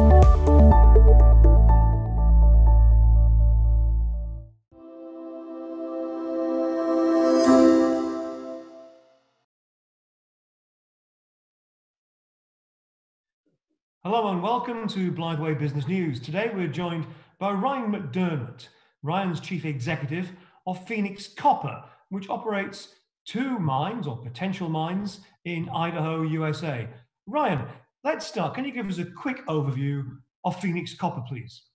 Hello and welcome to Blythe Way Business News. Today we're joined by Ryan McDermott. Ryan's Chief Executive of Phoenix Copper, which operates 2 mines or potential mines in Idaho, USA. Ryan, let's start. Can you give us a quick overview of Phoenix Copper, please?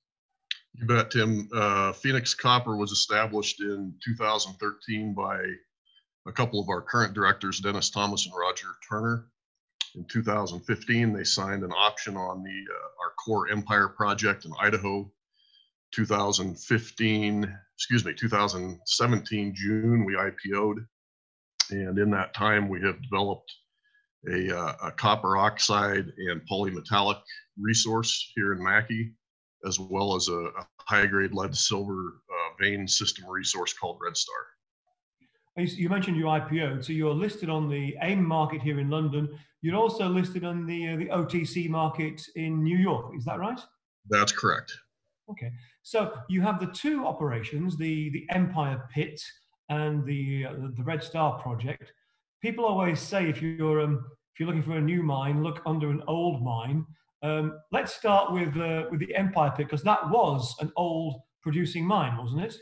You bet, Tim. Phoenix Copper was established in 2013 by a couple of our current directors, Dennis Thomas and Roger Turner. In 2015, they signed an option on our core Empire project in Idaho. 2017 June, we IPO'd, and in that time we have developed a copper oxide and polymetallic resource here in Mackay, as well as a high-grade lead silver vein system resource called Red Star. You mentioned you IPO'd, so you're listed on the AIM market here in London. You're also listed on the OTC market in New York. Is that right? That's correct. Okay, so you have the 2 operations, the Empire Pit and the Red Star project. People always say if you're looking for a new mine, look under an old mine. Let's start with the Empire Pit, because that was an old producing mine, wasn't it?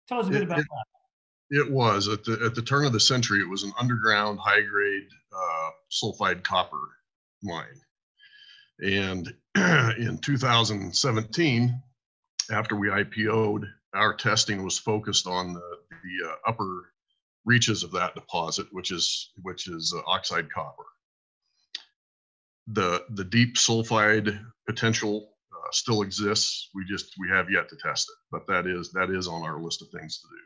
Tell us a bit about that. It was at the turn of the century. It was an underground high-grade sulfide copper mine, and in 2017, after we IPO'd, our testing was focused on the upper reaches of that deposit, which is oxide copper. The deep sulfide potential still exists. We have yet to test it, but that is on our list of things to do.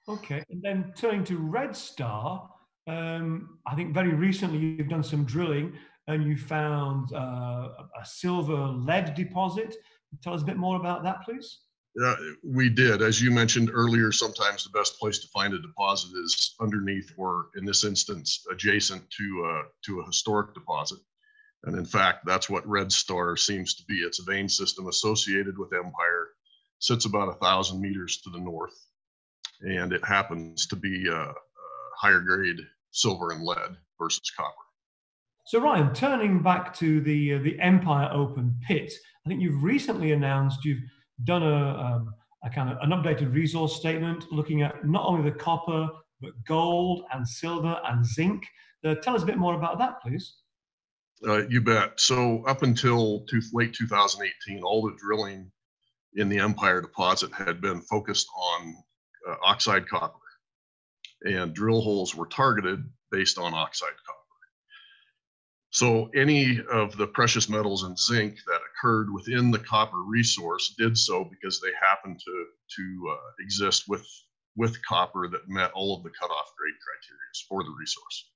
Okay, and then turning to Red Star, I think very recently you've done some drilling and you found a silver lead deposit. Tell us a bit more about that, please. We did. As you mentioned earlier, sometimes the best place to find a deposit is underneath, or in this instance, adjacent to a historic deposit. And in fact, that's what Red Star seems to be. It's a vein system associated with Empire, sits about 1,000 meters to the north, and it happens to be a higher grade silver and lead versus copper. So Ryan, turning back to the Empire open pit, I think you've recently announced you've done a kind of an updated resource statement looking at not only the copper, but gold and silver and zinc. Tell us a bit more about that, please. You bet. So up until late 2018, all the drilling in the Empire deposit had been focused on oxide copper, and drill holes were targeted based on oxide copper. So any of the precious metals and zinc that occurred within the copper resource did so because they happened to exist with copper that met all of the cutoff grade criteria for the resource.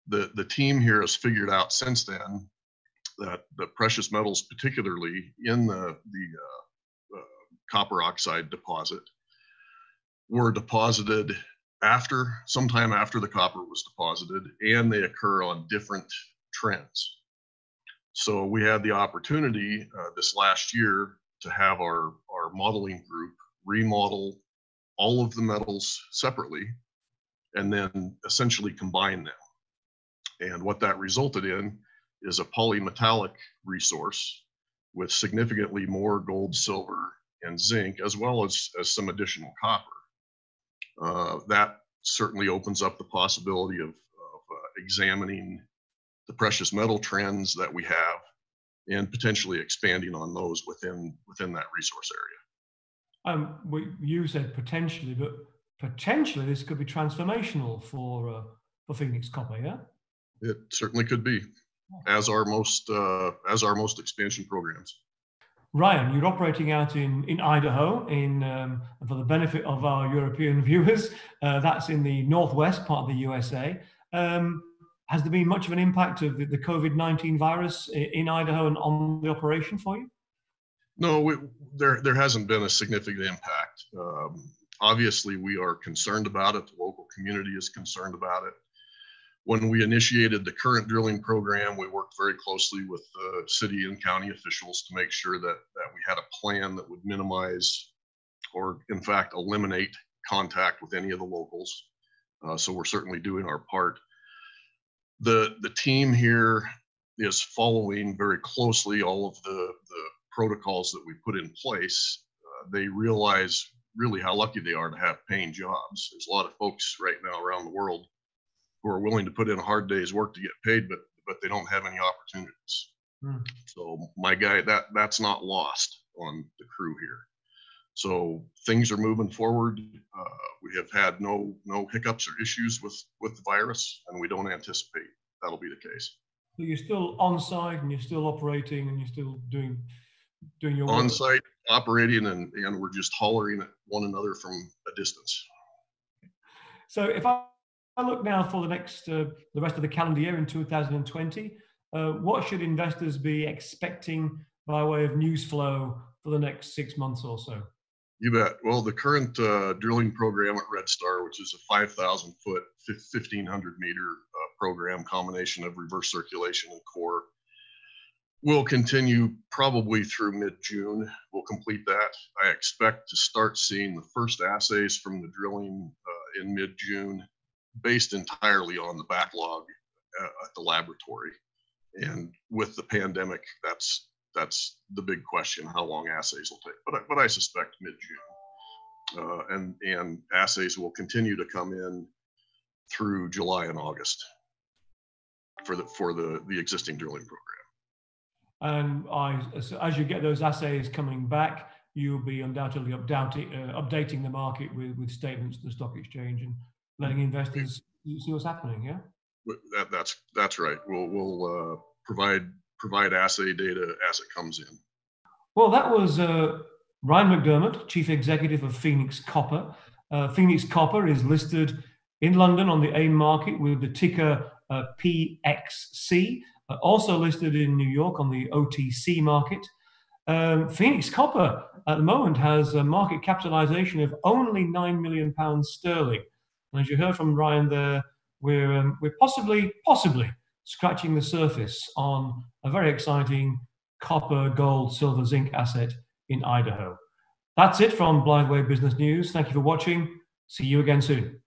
The team here has figured out since then that the precious metals, particularly in the copper oxide deposit, were deposited sometime after the copper was deposited, and they occur on different trends. So we had the opportunity this last year to have our modeling group remodel all of the metals separately and then essentially combine them. And what that resulted in is a polymetallic resource with significantly more gold, silver, and zinc, as well as some additional copper. That certainly opens up the possibility of examining the precious metal trends that we have and potentially expanding on those within that resource area. You said potentially, but potentially this could be transformational for Phoenix Copper, yeah? It certainly could be, as are most expansion programs. Ryan, you're operating out in Idaho, for the benefit of our European viewers. That's in the northwest part of the USA. Has there been much of an impact of the COVID-19 virus in Idaho and on the operation for you? No, there hasn't been a significant impact. Obviously, we are concerned about it. The local community is concerned about it. When we initiated the current drilling program, we worked very closely with city and county officials to make sure that we had a plan that would minimize or in fact eliminate contact with any of the locals. So we're certainly doing our part. The team here is following very closely all of the protocols that we put in place. They realize really how lucky they are to have paying jobs. There's a lot of folks right now around the world who are willing to put in a hard day's work to get paid, but they don't have any opportunities. So my guy, that's not lost on the crew here. So things are moving forward. We have had no hiccups or issues with the virus, and we don't anticipate that'll be the case. So you're still on site and you're still operating and you're still doing your work? On site, operating, and we're just hollering at one another from a distance. So if I look now for the next, the rest of the calendar year in 2020, what should investors be expecting by way of news flow for the next 6 months or so? You bet. Well, the current drilling program at Red Star, which is a 5,000 foot, 1,500 meter program, combination of reverse circulation and core, will continue probably through mid-June. We'll complete that. I expect to start seeing the first assays from the drilling in mid-June, based entirely on the backlog at the laboratory. And with the pandemic, that's the big question, how long assays will take. But I suspect mid-June. And assays will continue to come in through July and August for the existing drilling program. And as you get those assays coming back, you'll be undoubtedly updating the market with statements to the stock exchange and letting investors see what's happening. Yeah, that's right. We'll provide assay data as it comes in. Well, that was Ryan McDermott, Chief Executive of Phoenix Copper. Phoenix Copper is listed in London on the AIM market with the ticker PXC. Also listed in New York on the OTC market. Phoenix Copper at the moment has a market capitalization of only £9 million sterling. And as you heard from Ryan there, we're possibly scratching the surface on a very exciting copper, gold, silver, zinc asset in Idaho. That's it from Blythe Business News. Thank you for watching. See you again soon.